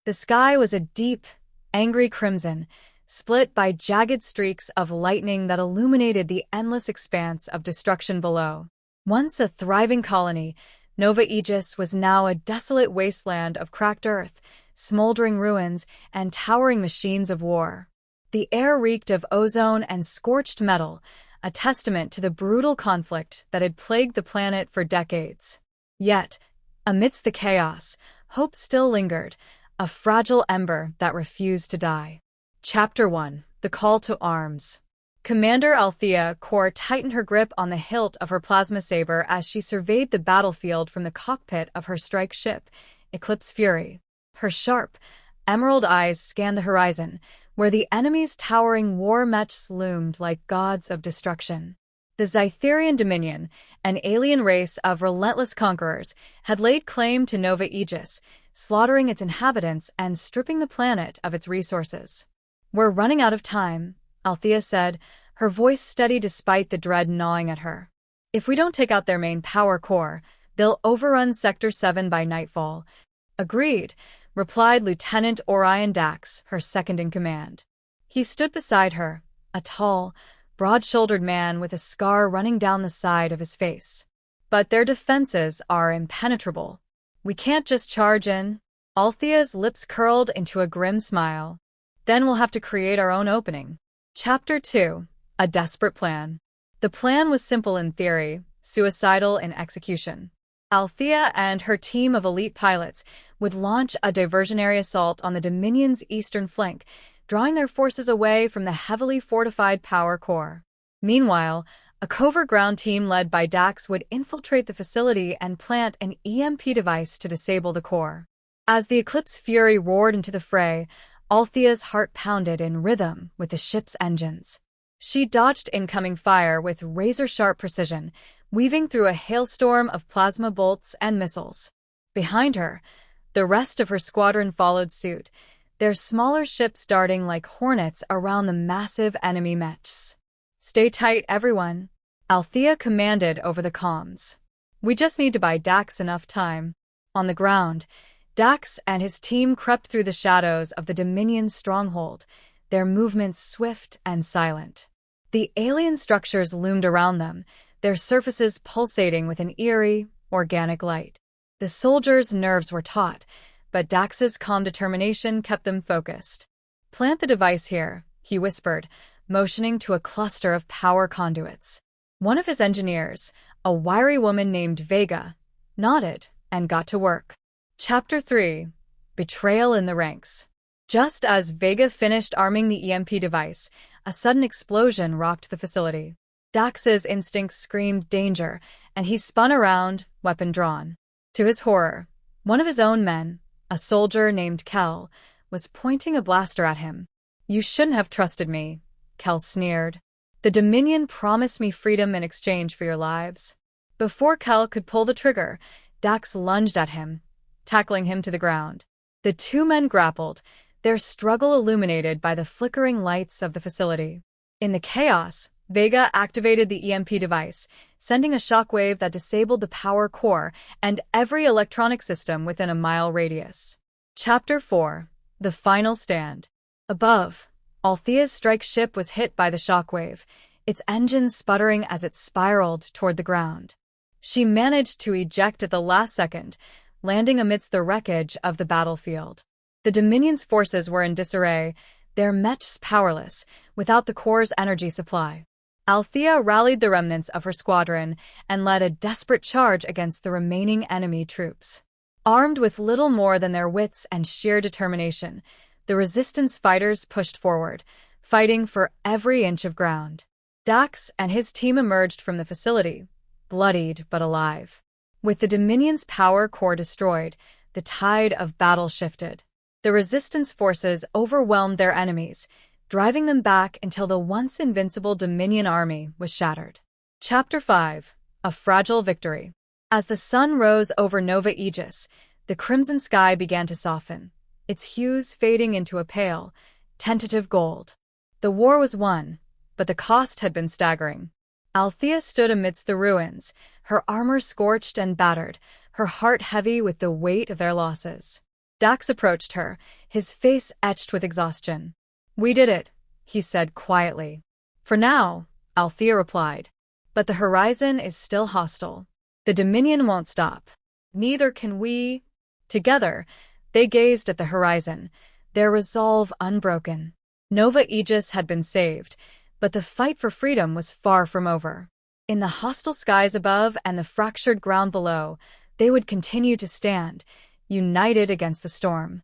The sky was a deep, angry crimson, split by jagged streaks of lightning that illuminated the endless expanse of destruction below. Once a thriving colony, Nova Aegis was now a desolate wasteland of cracked earth, smoldering ruins, and towering machines of war. The air reeked of ozone and scorched metal, a testament to the brutal conflict that had plagued the planet for decades. Yet, amidst the chaos, hope still lingered, a fragile ember that refused to die. Chapter 1: The Call to Arms. Commander Althea Kor tightened her grip on the hilt of her plasma saber as she surveyed the battlefield from the cockpit of her strike ship, Eclipse Fury. Her sharp, emerald eyes scanned the horizon, where the enemy's towering war mechs loomed like gods of destruction. The Zytherian Dominion, an alien race of relentless conquerors, had laid claim to Nova Aegis, slaughtering its inhabitants and stripping the planet of its resources. "We're running out of time," Althea said, her voice steady despite the dread gnawing at her. "If we don't take out their main power core, they'll overrun Sector 7 by nightfall." "Agreed," replied Lieutenant Orion Dax, her second-in-command. He stood beside her, a tall, broad-shouldered man with a scar running down the side of his face. "But their defenses are impenetrable. We can't just charge in." Althea's lips curled into a grim smile. "Then we'll have to create our own opening." Chapter 2: A Desperate Plan. The plan was simple in theory, suicidal in execution. Althea and her team of elite pilots would launch a diversionary assault on the Dominion's eastern flank, drawing their forces away from the heavily fortified power core. Meanwhile, a covert ground team led by Dax would infiltrate the facility and plant an EMP device to disable the core. As the Eclipse Fury roared into the fray, Althea's heart pounded in rhythm with the ship's engines. She dodged incoming fire with razor-sharp precision, weaving through a hailstorm of plasma bolts and missiles. Behind her, the rest of her squadron followed suit, their smaller ships darting like hornets around the massive enemy mechs. "Stay tight, everyone," Althea commanded over the comms. "We just need to buy Dax enough time." On the ground, Dax and his team crept through the shadows of the Dominion's stronghold, their movements swift and silent. The alien structures loomed around them, their surfaces pulsating with an eerie, organic light. The soldiers' nerves were taut, but Dax's calm determination kept them focused. "Plant the device here," he whispered, motioning to a cluster of power conduits. One of his engineers, a wiry woman named Vega, nodded and got to work. Chapter 3: Betrayal in the Ranks. Just as Vega finished arming the EMP device, a sudden explosion rocked the facility. Dax's instincts screamed danger, and he spun around, weapon drawn. To his horror, one of his own men, a soldier named Kel, was pointing a blaster at him. "You shouldn't have trusted me," Kel sneered. "The Dominion promised me freedom in exchange for your lives." Before Kel could pull the trigger, Dax lunged at him, tackling him to the ground. The two men grappled, their struggle illuminated by the flickering lights of the facility. In the chaos, Vega activated the EMP device, sending a shockwave that disabled the power core and every electronic system within a mile radius. Chapter 4: The Final Stand. Above, Althea's strike ship was hit by the shockwave, its engines sputtering as it spiraled toward the ground. She managed to eject at the last second, landing amidst the wreckage of the battlefield. The Dominion's forces were in disarray, their mechs powerless, without the core's energy supply. Althea rallied the remnants of her squadron and led a desperate charge against the remaining enemy troops. Armed with little more than their wits and sheer determination, the resistance fighters pushed forward, fighting for every inch of ground. Dax and his team emerged from the facility, bloodied but alive. With the Dominion's power core destroyed, the tide of battle shifted. The resistance forces overwhelmed their enemies, driving them back until the once invincible Dominion army was shattered. Chapter 5: A Fragile Victory. As the sun rose over Nova Aegis, the crimson sky began to soften, its hues fading into a pale, tentative gold. The war was won, but the cost had been staggering. Althea stood amidst the ruins, her armor scorched and battered, her heart heavy with the weight of their losses. Dax approached her, his face etched with exhaustion. "We did it," he said quietly. "For now," Althea replied. "But the horizon is still hostile. The Dominion won't stop. Neither can we." Together, they gazed at the horizon, their resolve unbroken. Nova Aegis had been saved, but the fight for freedom was far from over. In the hostile skies above and the fractured ground below, they would continue to stand, united against the storm.